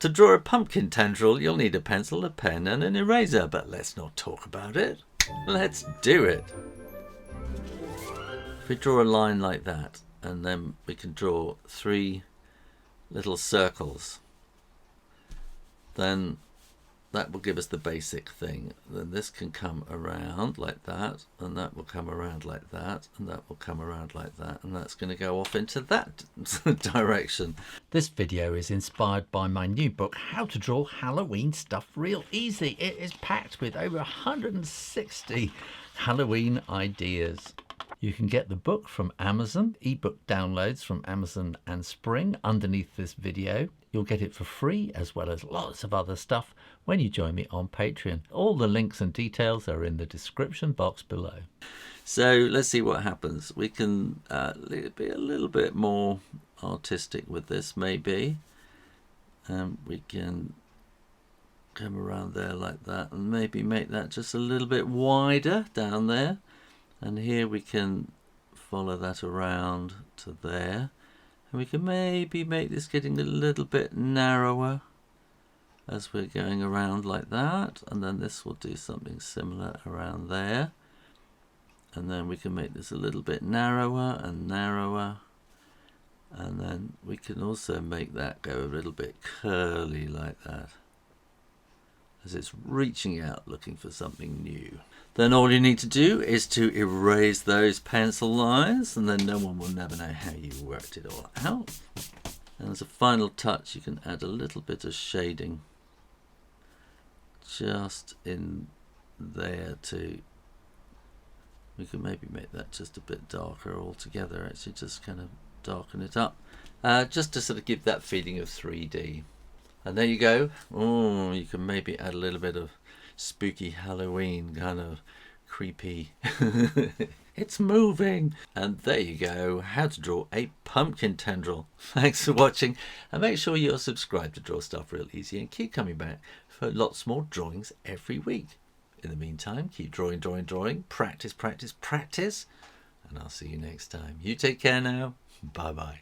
To draw a pumpkin tendril, you'll need a pencil, a pen and an eraser, but let's not talk about it. Let's do it. If we draw a line like that, and then we can draw 3 little circles, then that will give us the basic thing. Then this can come around like that, and that will come around like that, and that will come around like that, and that's going to go off into that direction. This video is inspired by my new book, How to Draw Halloween Stuff Real Easy. It is packed with over 160 Halloween ideas. You can get the book from Amazon, ebook downloads from Amazon and Spring underneath this video. You'll get it for free, as well as lots of other stuff when you join me on Patreon. All the links and details are in the description box below. So let's see what happens. We can be a little bit more artistic with this, maybe. We can come around there like that and maybe make that just a little bit wider down there. And here we can follow that around to there. And we can maybe make this getting a little bit narrower as we're going around like that. And then this will do something similar around there. And then we can make this a little bit narrower and narrower. And then we can also make that go a little bit curly like that, as it's reaching out looking for something new. Then all you need to do is to erase those pencil lines, and then no one will never know how you worked it all out. And as a final touch, you can add a little bit of shading just in there too. We can maybe make that just a bit darker altogether, actually just kind of darken it up, just to sort of give that feeling of 3D. And there you go. Oh, you can maybe add a little bit of spooky Halloween, kind of creepy. It's moving. And there you go. How to draw a pumpkin tendril. Thanks for watching. And make sure you're subscribed to Draw Stuff Real Easy and keep coming back for lots more drawings every week. In the meantime, keep drawing, drawing, drawing. Practice, practice, practice. And I'll see you next time. You take care now. Bye-bye.